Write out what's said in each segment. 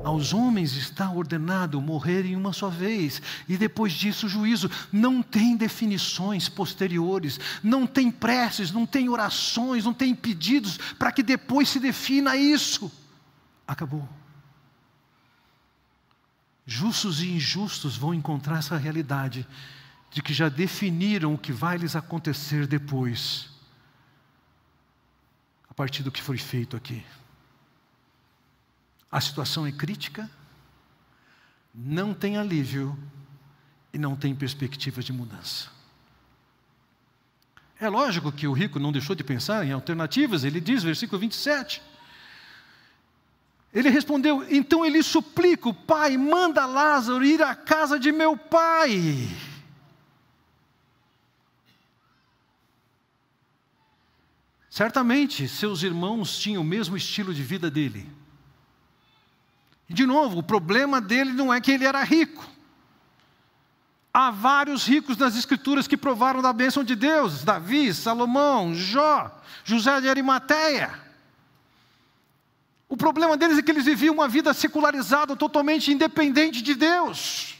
Aos homens está ordenado morrerem uma só vez, e depois disso o juízo. Não tem definições posteriores, não tem preces, não tem orações, não tem pedidos para que depois se defina isso. Acabou. Justos e injustos vão encontrar essa realidade de que já definiram o que vai lhes acontecer depois, a partir do que foi feito aqui. A situação é crítica, não tem alívio e não tem perspectivas de mudança. É lógico que o rico não deixou de pensar em alternativas. Ele diz, versículo 27, ele respondeu: então ele suplica, pai, manda Lázaro ir à casa de meu pai. Certamente seus irmãos tinham o mesmo estilo de vida dele. E de novo, o problema dele não é que ele era rico. Há vários ricos nas Escrituras que provaram da bênção de Deus: Davi, Salomão, Jó, José de Arimateia. O problema deles é que eles viviam uma vida secularizada, totalmente independente de Deus.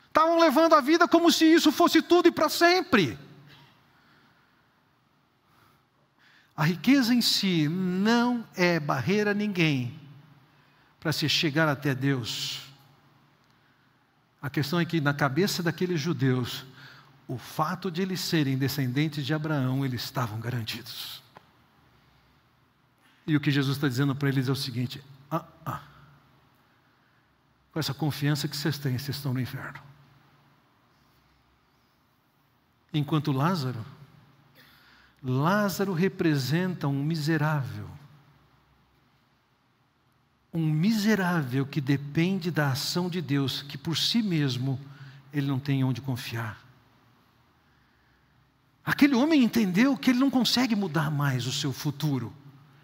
Estavam levando a vida como se isso fosse tudo e para sempre. A riqueza em si não é barreira a ninguém para se chegar até Deus. A questão é que na cabeça daqueles judeus, o fato de eles serem descendentes de Abraão, eles estavam garantidos. E o que Jesus está dizendo para eles é o seguinte: com essa confiança que vocês têm, vocês estão no inferno. Enquanto Lázaro representa um miserável que depende da ação de Deus, que por si mesmo ele não tem onde confiar. Aquele homem entendeu que ele não consegue mudar mais o seu futuro.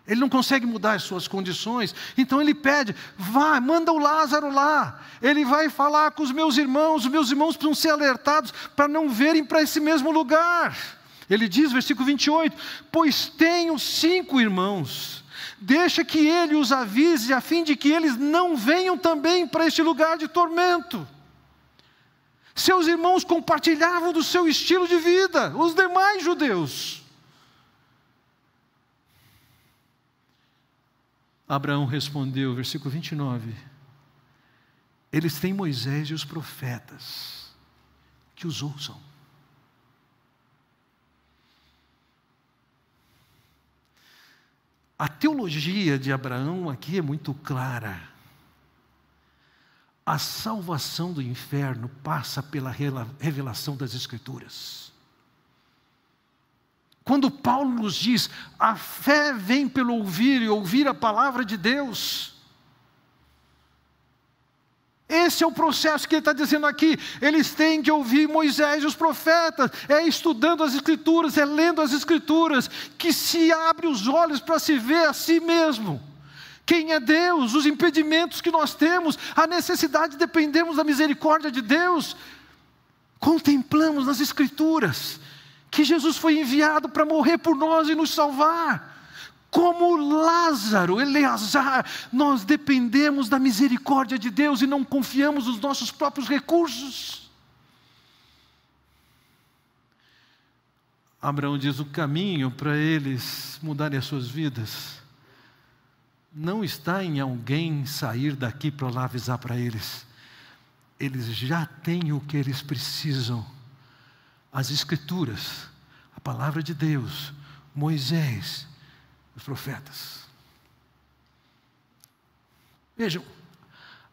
Ele não consegue mudar as suas condições. Então ele pede: vai, manda o Lázaro lá. Ele vai falar com os meus irmãos precisam ser alertados para não verem para esse mesmo lugar. Ele diz, versículo 28, pois tenho 5 irmãos. Deixa que ele os avise, a fim de que eles não venham também para este lugar de tormento. Seus irmãos compartilhavam do seu estilo de vida, os demais judeus. Abraão respondeu, versículo 29, eles têm Moisés e os profetas, que os ouçam. A teologia de Abraão aqui é muito clara. A salvação do inferno passa pela revelação das Escrituras. Quando Paulo nos diz, a fé vem pelo ouvir e ouvir a palavra de Deus. Esse é o processo que ele está dizendo aqui. Eles têm que ouvir Moisés e os profetas. É estudando as Escrituras, é lendo as Escrituras, que se abre os olhos para se ver a si mesmo. Quem é Deus, os impedimentos que nós temos, a necessidade de dependermos da misericórdia de Deus. Contemplamos nas Escrituras que Jesus foi enviado para morrer por nós e nos salvar. Como Lázaro, Eleazar, nós dependemos da misericórdia de Deus e não confiamos nos nossos próprios recursos. Abraão diz: o caminho para eles mudarem as suas vidas não está em alguém sair daqui para lá avisar para eles. Eles já têm o que eles precisam. As Escrituras, a palavra de Deus, Moisés, os profetas. Vejam,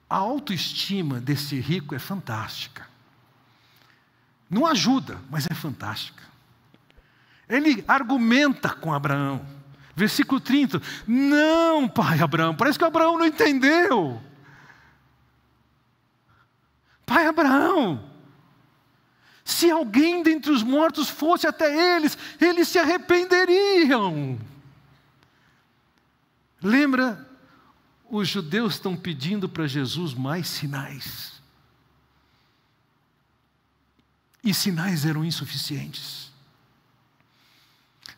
a autoestima desse rico é fantástica. Não ajuda, mas é fantástica. Ele argumenta com Abraão. Versículo 30. Não, pai Abraão, parece que Abraão não entendeu. Pai Abraão, se alguém dentre os mortos fosse até eles, eles se arrependeriam. Lembra, os judeus estão pedindo para Jesus mais sinais. E sinais eram insuficientes.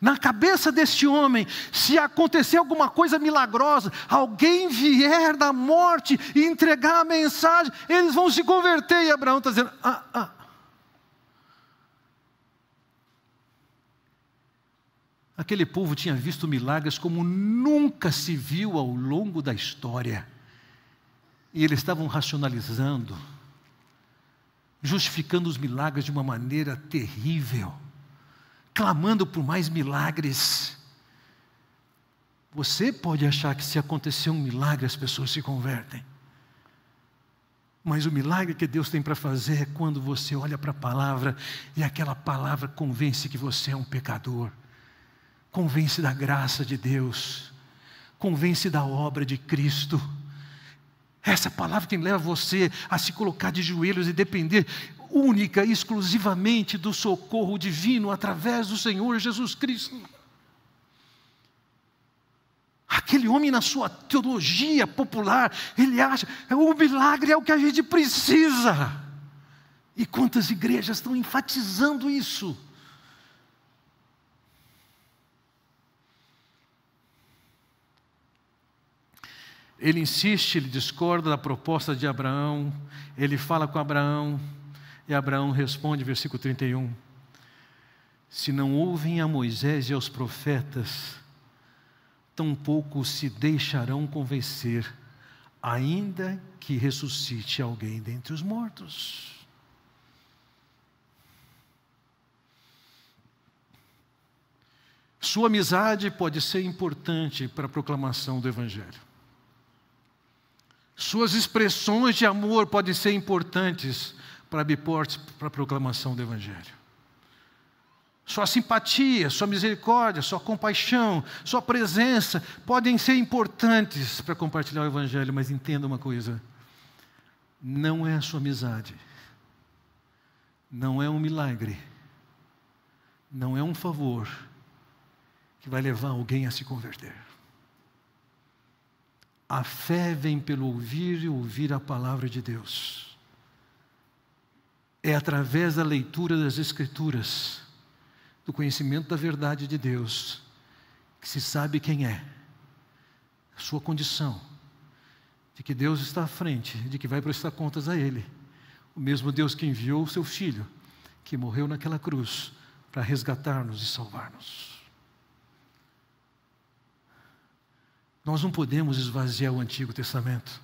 Na cabeça deste homem, se acontecer alguma coisa milagrosa, alguém vier da morte e entregar a mensagem, eles vão se converter. E Abraão está dizendo, Aquele povo tinha visto milagres como nunca se viu ao longo da história. E eles estavam racionalizando, justificando os milagres de uma maneira terrível, clamando por mais milagres. Você pode achar que se acontecer um milagre as pessoas se convertem. Mas o milagre que Deus tem para fazer é quando você olha para a palavra e aquela palavra convence que você é um pecador. Convence da graça de Deus. Convence da obra de Cristo. Essa palavra que leva você a se colocar de joelhos e depender única e exclusivamente do socorro divino através do Senhor Jesus Cristo. Aquele homem, na sua teologia popular, ele acha que o milagre é o que a gente precisa. E quantas igrejas estão enfatizando isso? Ele insiste, ele discorda da proposta de Abraão, ele fala com Abraão, e Abraão responde, versículo 31, se não ouvem a Moisés e aos profetas, tampouco se deixarão convencer, ainda que ressuscite alguém dentre os mortos. Sua amizade pode ser importante para a proclamação do Evangelho. Suas expressões de amor podem ser importantes para abrir portas para a proclamação do Evangelho. Sua simpatia, sua misericórdia, sua compaixão, sua presença podem ser importantes para compartilhar o Evangelho, mas entenda uma coisa, não é a sua amizade, não é um milagre, não é um favor que vai levar alguém a se converter. A fé vem pelo ouvir e ouvir a palavra de Deus. É através da leitura das Escrituras, do conhecimento da verdade de Deus, que se sabe quem é, a sua condição, de que Deus está à frente, de que vai prestar contas a Ele. O mesmo Deus que enviou o seu Filho, que morreu naquela cruz, para resgatar-nos e salvar-nos. Nós não podemos esvaziar o Antigo Testamento.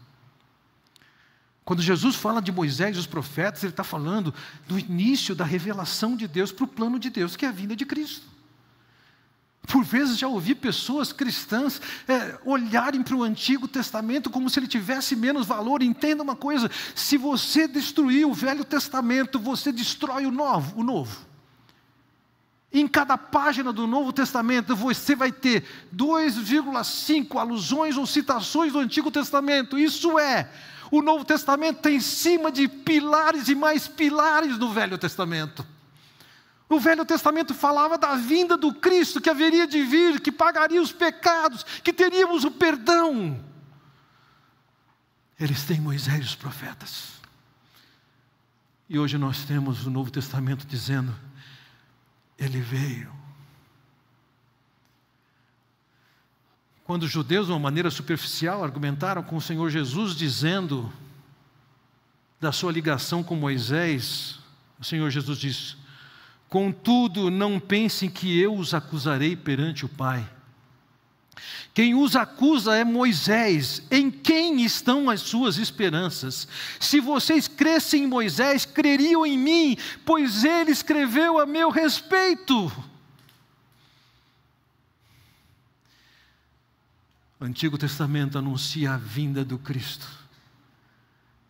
Quando Jesus fala de Moisés e os profetas, Ele está falando do início da revelação de Deus para o plano de Deus, que é a vinda de Cristo. Por vezes já ouvi pessoas cristãs olharem para o Antigo Testamento como se ele tivesse menos valor. Entenda uma coisa, se você destruir o Velho Testamento, você destrói o Novo. Em cada página do Novo Testamento, você vai ter 2,5 alusões ou citações do Antigo Testamento. Isso é, o Novo Testamento tem em cima de pilares e mais pilares do Velho Testamento. O Velho Testamento falava da vinda do Cristo, que haveria de vir, que pagaria os pecados, que teríamos o perdão. Eles têm Moisés e os profetas. E hoje nós temos o Novo Testamento dizendo, Ele veio. Quando os judeus, de uma maneira superficial, argumentaram com o Senhor Jesus, dizendo da sua ligação com Moisés, o Senhor Jesus disse, contudo, não pensem que eu os acusarei perante o Pai. Quem os acusa é Moisés, em quem estão as suas esperanças? Se vocês crescem em Moisés, creriam em mim, pois ele escreveu a meu respeito. O Antigo Testamento anuncia a vinda do Cristo.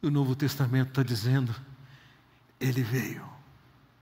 O Novo Testamento está dizendo, Ele veio.